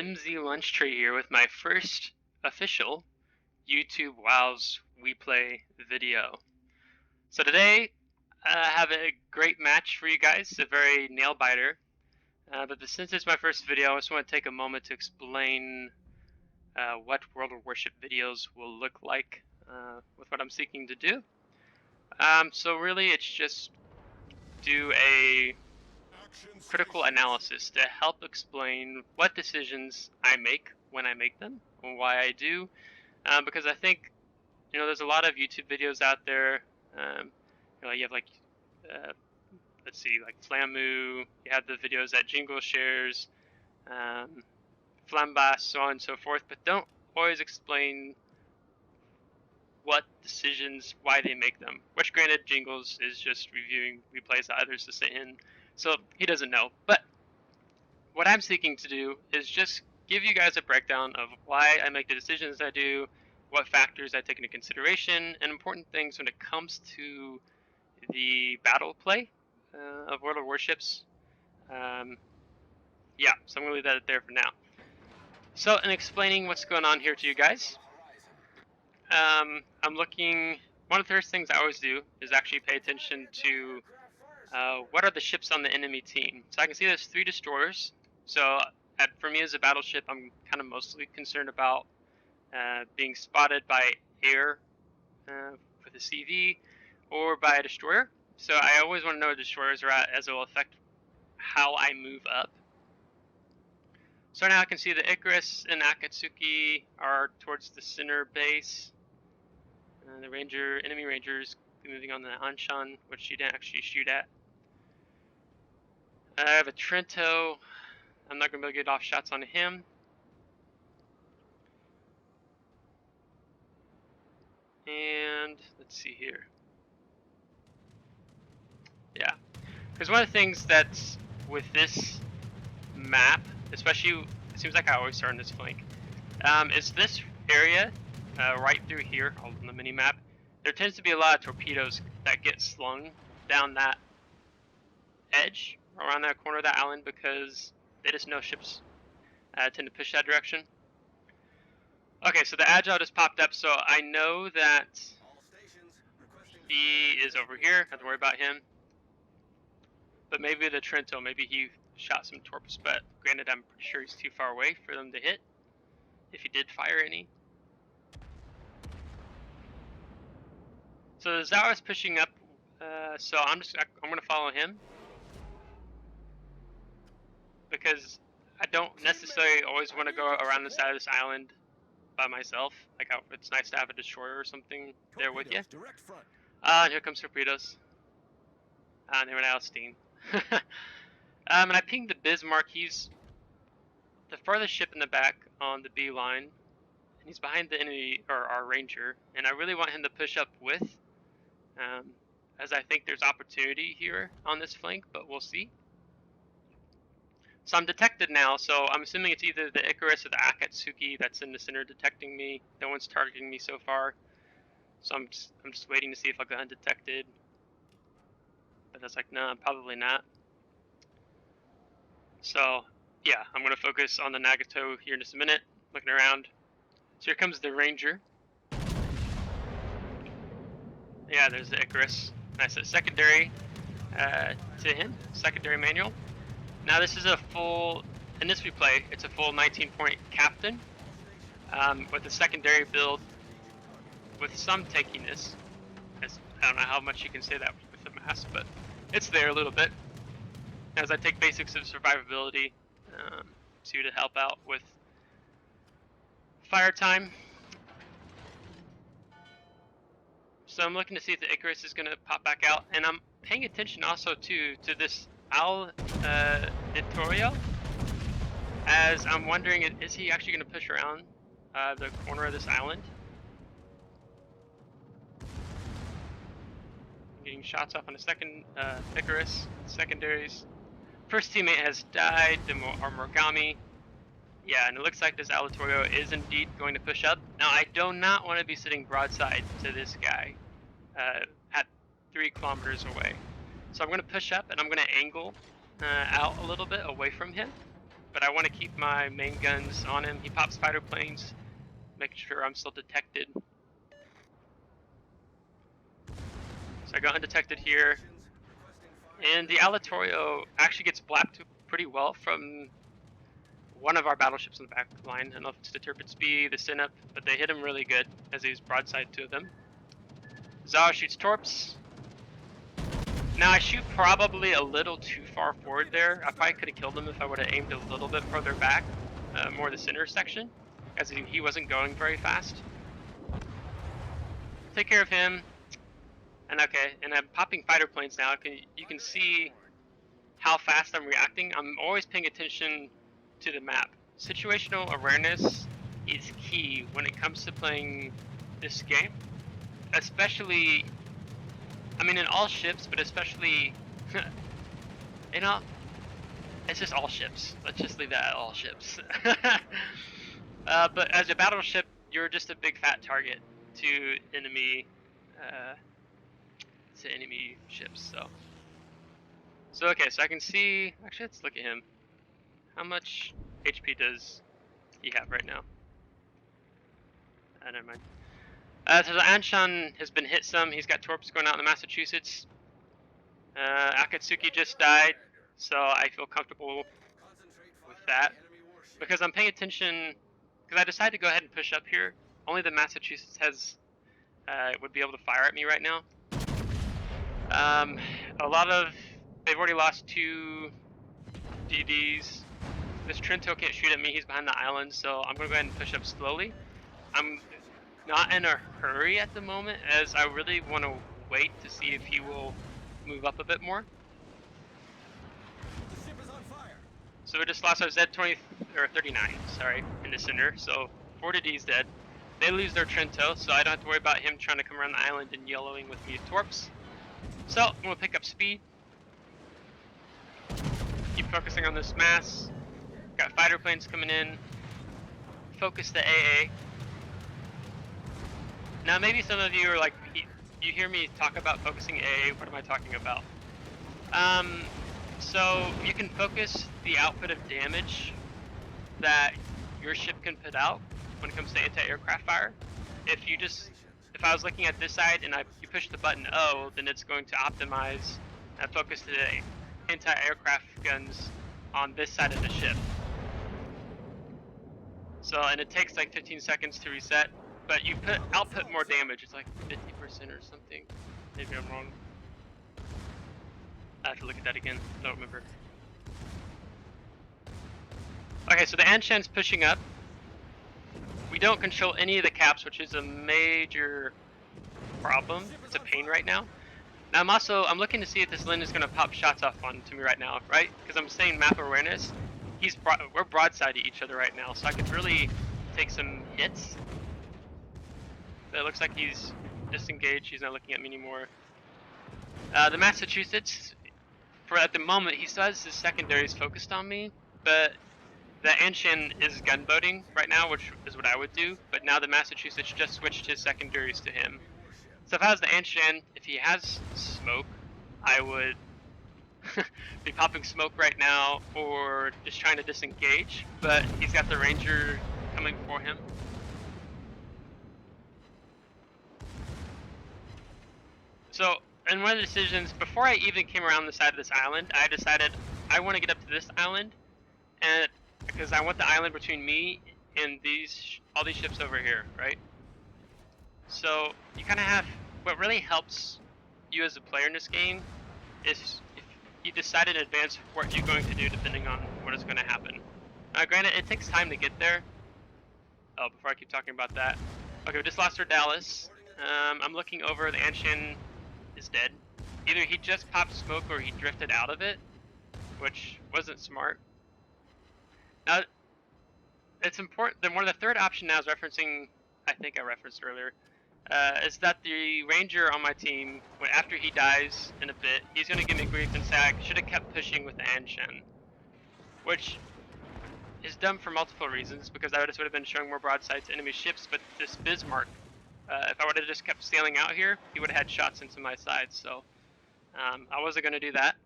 flimsy lunch tray here with my first official YouTube WoW's We Play video. So today I have a great match for you guys, a very nail biter. Since it's my first video, I just want to take a moment to explain what World of Warship videos will look like with what I'm seeking to do. So really it's just do a critical analysis to help explain what decisions I make when I make them and why I do. Because I think there's a lot of YouTube videos out there. You have like let's see, like Flamu. You have the videos that Jingle shares, Flambas, so on and so forth. But don't always explain what decisions, why they make them. Which, granted, Jingles is just reviewing replays that others to sit in, so he doesn't know. But what I'm seeking to do is just give you guys a breakdown of why I make the decisions I do, what factors I take into consideration, and important things when it comes to the battle play of World of Warships. Yeah, so I'm going to leave that there for now. So, in explaining what's going on here to you guys, I'm looking. One of the first things I always do is actually pay attention to what are the ships on the enemy team. So I can see there's 3 destroyers. So for me as a battleship, I'm kind of mostly concerned about being spotted by air with a CV or by a destroyer. So I always want to know where destroyers are at, as it will affect how I move up. So now I can see the Icarus and Akatsuki are towards the center base. The enemy rangers moving on the Anshan, which she didn't actually shoot at. I have a Trento. I'm not going to be able to get off shots on him. And let's see here. Yeah. Because one of the things that's with this map, especially, it seems like I always start on this flank, is this area right through here on the mini map. There tends to be a lot of torpedoes that get slung down that edge around that corner of that island because they just know ships tend to push that direction. Okay, so the Agile just popped up, so I know that he is over here. I have to worry about him. But maybe the Trento, maybe he shot some torps, but granted, I'm pretty sure he's too far away for them to hit, if he did fire any. So the Zao is pushing up, so I'm going to follow him. Because I don't necessarily always want to go around the side of this island by myself. Like, it's nice to have a destroyer or something there with you. Here comes torpedoes. They ran out of steam. And I pinged the Bismarck. He's the farthest ship in the back on the B line. And he's behind the enemy, or our ranger. And I really want him to push up with. As I think there's opportunity here on this flank, but we'll see. So I'm detected now, so I'm assuming it's either the Icarus or the Akatsuki that's in the center detecting me. No one's targeting me so far. So I'm just waiting to see if I go undetected. But that's like, no, probably not. So, yeah, I'm going to focus on the Nagato here in just a minute, looking around. So here comes the Ranger. Yeah, there's the Icarus. Nice, secondary to him, secondary manual. Now this is a full, in this replay, it's a full 19-point captain with a secondary build with some tankiness. I don't know how much you can say that with the mass, but it's there a little bit. As I take basics of survivability to help out with fire time. So I'm looking to see if the Icarus is going to pop back out, and I'm paying attention also to this Al Vittorio, as I'm wondering, is he actually going to push around the corner of this island? I'm getting shots off on a second Icarus, secondaries. First teammate has died, our Morgami. Yeah, and it looks like this Al Vittorio is indeed going to push up. Now, I do not want to be sitting broadside to this guy at 3 kilometers away. So I'm going to push up and I'm going to angle out a little bit away from him. but I want to keep my main guns on him. He pops fighter planes, making sure I'm still detected. So I go undetected here. And the Alatorio actually gets blacked pretty well from one of our battleships in the back line. I don't know if it's the Tirpitz B, the Sinop, but they hit him really good as he was broadside to them. Zao shoots Torps. Now I shoot probably a little too far forward there. I probably could have killed him if I would have aimed a little bit further back, more the center section, as he wasn't going very fast. Take care of him. And okay, and I'm popping fighter planes now. You can see how fast I'm reacting. I'm always paying attention to the map. Situational awareness is key when it comes to playing this game. Especially, I mean in all ships, but especially, you know, it's just all ships. Let's just leave that at all ships. But as a battleship, you're just a big fat target to enemy ships. So okay, so I can see. Actually, let's look at him. How much HP does he have right now? Never mind. So the Anshan has been hit some. He's got torps going out in the Massachusetts. Akatsuki just died, so I feel comfortable with that because I'm paying attention. Because I decided to go ahead and push up here. Only the Massachusetts has would be able to fire at me right now. They've already lost 2 DDs. This Trento can't shoot at me. He's behind the island, so I'm gonna go ahead and push up slowly. I'm not in a hurry at the moment, as I really want to wait to see if he will move up a bit more. The ship is on fire. So we just lost our Z-20 or 39, sorry, in the center. So 4DD's dead. They lose their Trento, so I don't have to worry about him trying to come around the island and yellowing with me torps. So I'm gonna pick up speed. Keep focusing on this mass. Got fighter planes coming in. Focus the AA. Now maybe some of you are like, you hear me talk about focusing AA, what am I talking about? So you can focus the output of damage that your ship can put out when it comes to anti-aircraft fire. If I was looking at this side and you push the button O, then it's going to optimize and focus the anti-aircraft guns on this side of the ship. So, and it takes like 15 seconds to reset, but you output more damage. It's like 50% or something. Maybe I'm wrong. I have to look at that again. I don't remember. Okay, so the Anshan's pushing up. We don't control any of the caps, which is a major problem. It's a pain right now. Now I'm looking to see if this Lin is going to pop shots off onto me right now, right? Because I'm saying map awareness. We're broadside to each other right now, so I could really take some hits. But it looks like he's disengaged. He's not looking at me anymore. The Massachusetts, at the moment, he still has his secondaries focused on me, but the Anshan is gunboating right now, which is what I would do. But now the Massachusetts just switched his secondaries to him. So if I was the Anshan, if he has smoke, I would be popping smoke right now or just trying to disengage, but he's got the Ranger coming for him. So, in one of the decisions, before I even came around the side of this island, I decided I want to get up to this island, and because I want the island between me and all these ships over here, right? So, you kind of have, what really helps you as a player in this game is if you decide in advance what you're going to do depending on what is going to happen. Now granted, it takes time to get there. Oh, before I keep talking about that. Okay, we just lost our Dallas. I'm looking over, the Anshan is dead. Either he just popped smoke or he drifted out of it, which wasn't smart. Now, it's important, then one of the third option now is referencing, I think I referenced earlier, is that the Ranger on my team, after he dies in a bit, he's going to give me grief and say I should have kept pushing with the Anshan, which is dumb for multiple reasons, because I just would have been showing more broadside to enemy ships, but this Bismarck, if I would have just kept sailing out here, he would have had shots into my side, so I wasn't going to do that.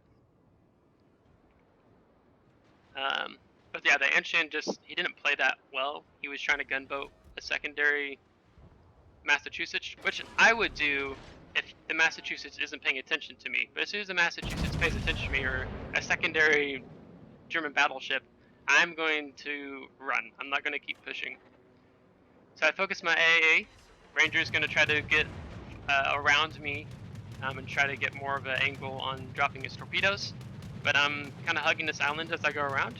But yeah, the Anshan he didn't play that well. He was trying to gunboat a secondary Massachusetts, which I would do if the Massachusetts isn't paying attention to me. But as soon as the Massachusetts pays attention to me, or a secondary German battleship, I'm going to run. I'm not going to keep pushing. So I focus my AAA. Ranger's going to try to get around me and try to get more of an angle on dropping his torpedoes. But I'm kind of hugging this island as I go around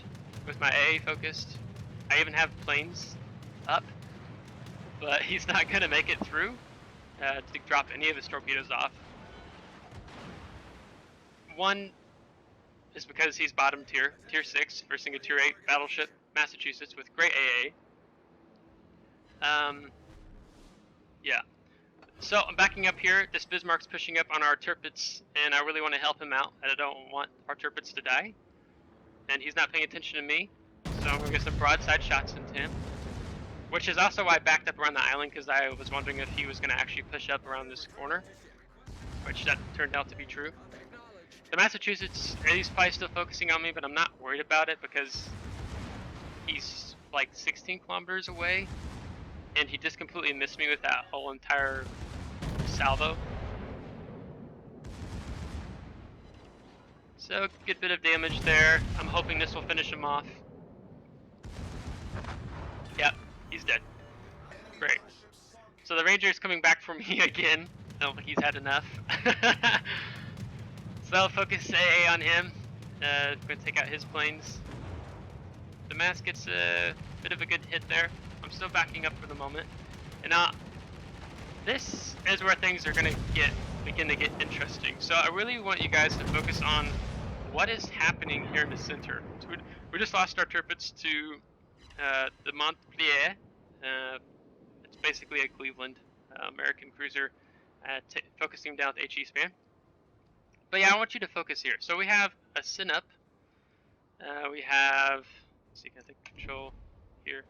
with my AA focused. I even have planes up, but he's not going to make it through to drop any of his torpedoes off. One is because he's bottom tier, tier 6, versing a tier 8 battleship, Massachusetts, with great AA. Yeah. So I'm backing up here. This Bismarck's pushing up on our Tirpitz, and I really want to help him out. I don't want our Tirpitz to die. And he's not paying attention to me, so I'm going to get some broadside shots into him. Which is also why I backed up around the island, because I was wondering if he was going to actually push up around this corner. Which that turned out to be true. The Massachusetts, he's probably still focusing on me, but I'm not worried about it because he's like 16 kilometers away. And he just completely missed me with that whole entire salvo. So, good bit of damage there. I'm hoping this will finish him off. Yep, he's dead. Great. So the Ranger is coming back for me again. I don't think he's had enough. So I'll focus AA on him. I'm going to take out his planes. The Mass gets a bit of a good hit there. I'm still backing up for the moment. And now, this is where things are going to begin to get interesting. So I really want you guys to focus on what is happening here in the center. So we just lost our Tirpitz to the Montpellier. It's basically a Cleveland American cruiser, focusing down with HE span. But yeah, I want you to focus here. So we have a Sinup. We have, let's see, can I take control here?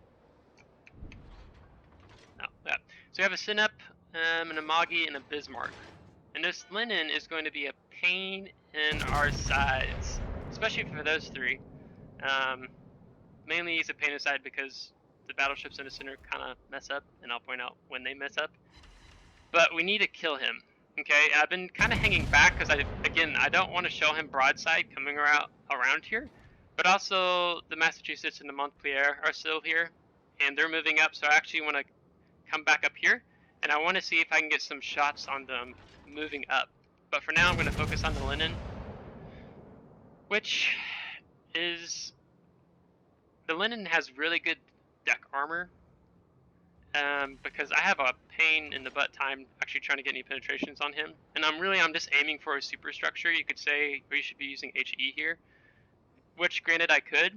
No, that. So we have a Sinup, an Amagi, and a Bismarck. And this Lenin is going to be a pain in our sides, especially for those three. Mainly he's a pain in the side because the battleships in the center kind of mess up, and I'll point out when they mess up. But we need to kill him. Okay, I've been kind of hanging back because I don't want to show him broadside coming around here, but also the Massachusetts and the Montpellier are still here, and they're moving up. So I actually want to come back up here, and I want to see if I can get some shots on them moving up. But for now, I'm going to focus on the Lenin, which is the Lenin has really good deck armor. Because I have a pain in the butt time actually trying to get any penetrations on him, and I'm just aiming for a superstructure. You could say we should be using HE here, which granted I could,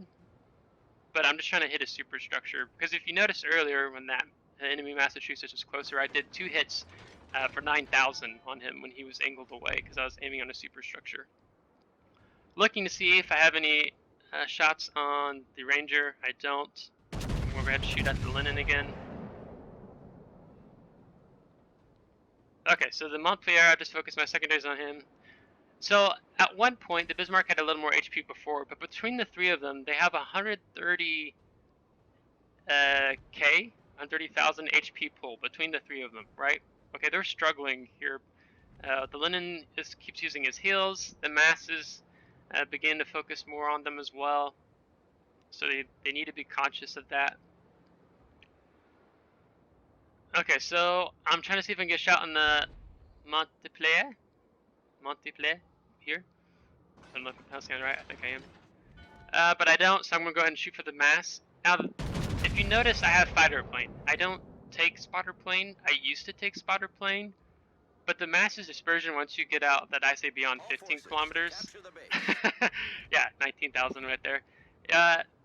but I'm just trying to hit a superstructure because if you noticed earlier when that enemy Massachusetts was closer, I did 2 hits for 9,000 on him when he was angled away because I was aiming on a superstructure. Looking to see if I have any shots on the Ranger. I don't. We're going to shoot at the Lenin again. Okay, so the Montpellier, I just focused my secondaries on him. So at one point, the Bismarck had a little more HP before, but between the three of them, they have 130 130,000 HP pull between the three of them, right? Okay, they're struggling here. The Lenin keeps using his heals. The Masses begin to focus more on them as well. So they need to be conscious of that. Okay, so I'm trying to see if I can get a shot on the Montpellier here. I don't know if I'm pronouncing it right. I think I am. But I don't, so I'm going to go ahead and shoot for the Mass. Now, if you notice, I have fighter plane. I don't take spotter plane. I used to take spotter plane. But the Mass's dispersion, once you get out that I say beyond 15 kilometers. Yeah, 19,000 right there.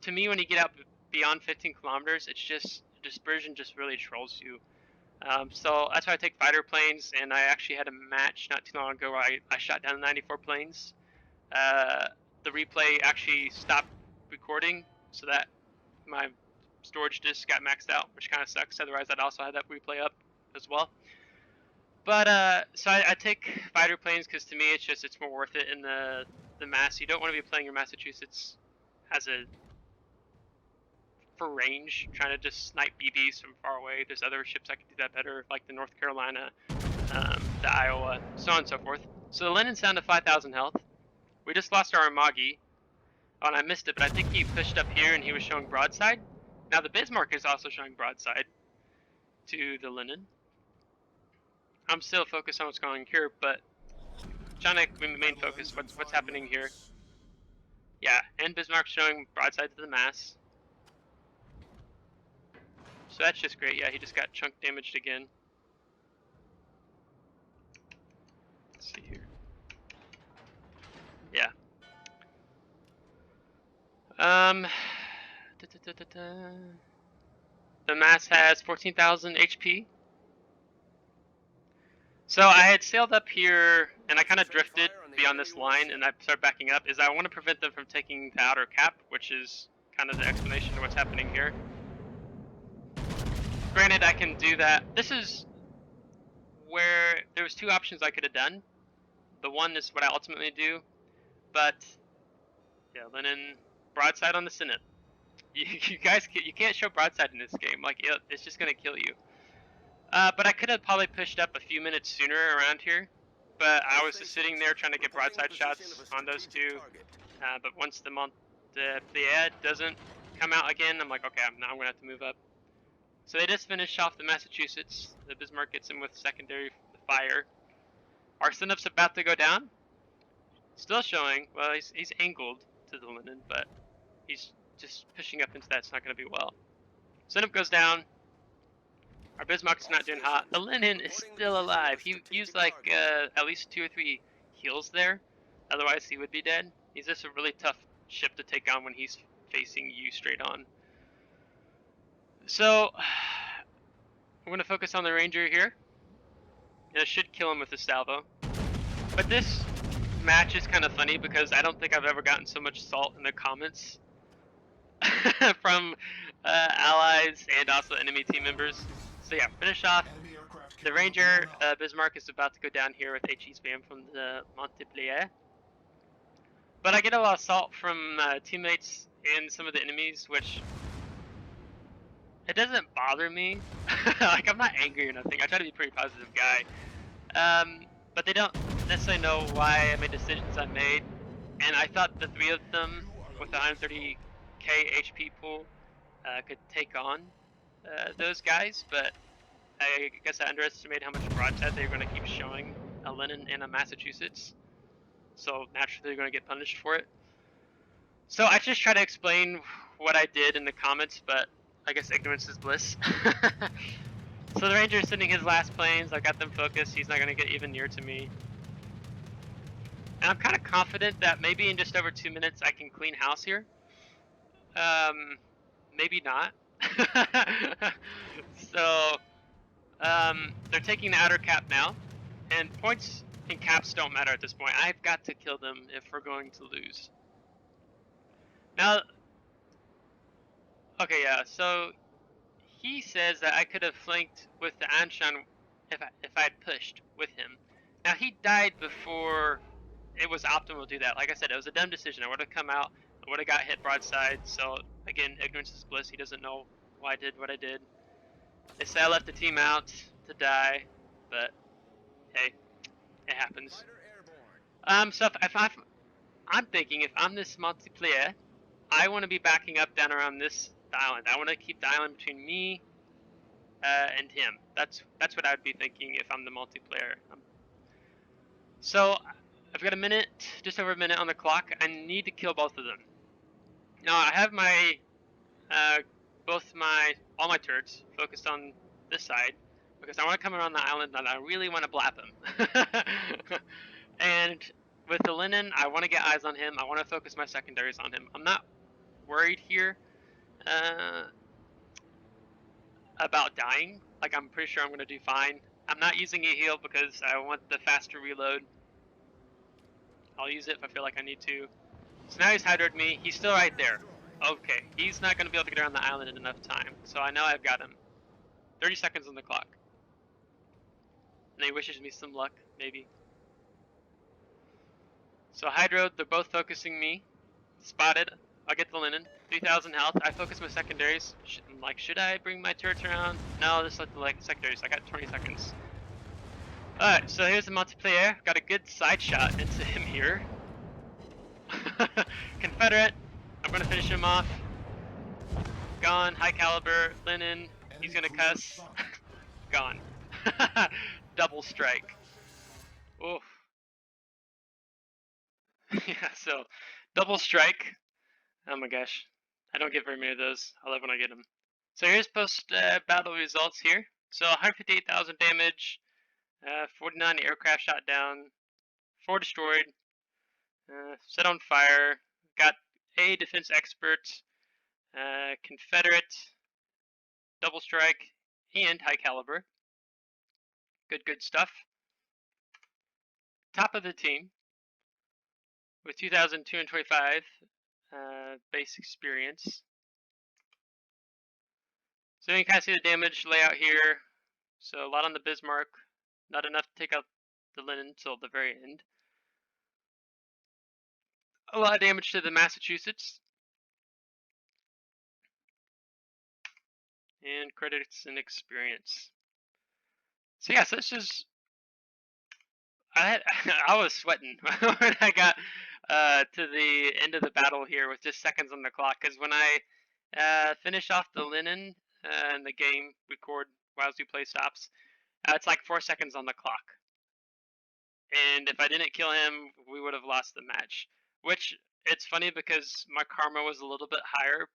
To me, when you get out beyond 15 kilometers, it's just, dispersion just really trolls you. So that's why I take fighter planes, and I actually had a match not too long ago where I shot down 94 planes. The replay actually stopped recording, so that my storage disk got maxed out, which kind of sucks. Otherwise, I'd also have that replay up as well. But so I take fighter planes because to me it's more worth it in the Mass. You don't want to be playing your Massachusetts as a for range, trying to just snipe BBs from far away. There's other ships I could do that better, like the North Carolina, the Iowa, so on and so forth. So the Lenin's down to 5,000 health. We just lost our Amagi. Oh, and I missed it, but I think he pushed up here and he was showing broadside. Now the Bismarck is also showing broadside to the Lenin. I'm still focused on what's going on here, but trying to main focus what's happening here. Yeah, and Bismarck showing broadside to the mass. So that's just great. Yeah, he just got chunk damaged again. Let's see here. Yeah. The mass has 14,000 HP. So I had sailed up here, and I kind of drifted beyond this line, and I started backing up. I want to prevent them from taking the outer cap, which is kind of the explanation of what's happening here. Granted, I can do that. This is where there was two options I could have done. The one is what I ultimately do, but yeah, Lenin broadside on the Senate. You guys, you can't show broadside in this game. Like it's just gonna kill you. But I could have probably pushed up a few minutes sooner around here. But I was just sitting there trying to get broadside shots on those two. But once the ad doesn't come out again, I'm like, okay, now I'm gonna have to move up. So they just finished off the Massachusetts. The Bismarck gets him with secondary fire. Our Sinup's about to go down. Still showing. Well, he's angled to the Lenin, but he's just pushing up into that. It's not going to be well. Sinup goes down. Our Bismarck's not doing hot. The Lenin is still alive. He used like at least 2 or 3 heals there. Otherwise, he would be dead. He's just a really tough ship to take on when he's facing you straight on. So I'm going to focus on the Ranger here. And I should kill him with the salvo. But this match is kind of funny because I don't think I've ever gotten so much salt in the comments from allies and also enemy team members. So yeah, finish off. The Ranger Bismarck is about to go down here with HE spam from the Montpellier. But I get a lot of salt from teammates and some of the enemies, which it doesn't bother me. Like I'm not angry or nothing. I try to be a pretty positive guy. But they don't necessarily know why I made decisions I made. And I thought the 3 of them with the 130k HP pool could take on those guys, but I guess I underestimated how much broadside they were going to keep showing a Lenin and a Massachusetts. So naturally they're going to get punished for it. So I just try to explain what I did in the comments, but I guess ignorance is bliss. So the Ranger is sending his last planes. I got them focused. He's not going to get even near to me. And I'm kind of confident that maybe in just over 2 minutes I can clean house here. Maybe not. So they're taking the outer cap now, and points and caps don't matter at this point. I've got to kill them if we're going to lose. Now, okay, yeah. So he says that I could have flanked with the Anshan if I had pushed with him. Now he died before it was optimal to do that. Like I said, it was a dumb decision. I would have come out, I would have got hit broadside. So again, ignorance is bliss. He doesn't know why I did what I did. They say I left the team out to die, but hey, it happens. So I'm thinking if I'm this multiplayer, I want to be backing up down around this island. I want to keep the island between me and him. That's what I'd be thinking if I'm the multiplayer. So I've got a minute, just over a minute on the clock. I need to kill both of them. Now I have my all my turrets focused on this side because I want to come around the island and I really want to blap him. And with the Lenin, I want to get eyes on him. I want to focus my secondaries on him. I'm not worried here about dying. Like I'm pretty sure I'm going to do fine. I'm not using a heal because I want the faster reload. I'll use it if I feel like I need to. So now he's hydroed me. He's still right there. Okay, he's not going to be able to get around the island in enough time. So I know I've got him. 30 seconds on the clock. And he wishes me some luck, maybe. So hydroed, they're both focusing me. Spotted. I'll get the linen. 3,000 health. I focus my secondaries. Should I bring my turrets around? No, just let the secondaries. I got 20 seconds. Alright, so here's the multiplayer. Got a good side shot into him here. Confederate. I'm gonna finish him off. Gone. High caliber. Linen. He's gonna cuss. Gone. Double strike. Oof. Yeah, so double strike. Oh my gosh. I don't get very many of those. I love when I get them. So here's post battle results here. So 158,000 damage, 49 aircraft shot down, 4 destroyed, set on fire, got a defense expert, Confederate, double strike, and high caliber. Good stuff. Top of the team with 2,225 base experience. So you can kind of see the damage layout here. So a lot on the Bismarck, not enough to take out the linen until the very end. A lot of damage to the Massachusetts. And credits and experience. So yeah, so this is I was sweating when I got to the end of the battle here with just seconds on the clock. Because when I finish off the linen and the game record whilst we play stops, it's like 4 seconds on the clock. And if I didn't kill him, we would have lost the match. Which it's funny because my karma was a little bit higher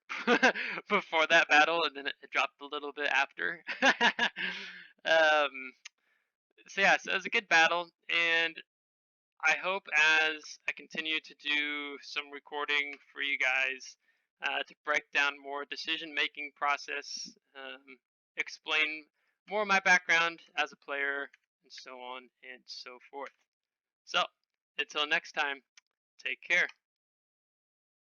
before that battle, and then it dropped a little bit after. So yeah, so it was a good battle, and I hope as I continue to do some recording for you guys to break down more decision-making process, explain more of my background as a player, and so on and so forth. So, until next time, take care.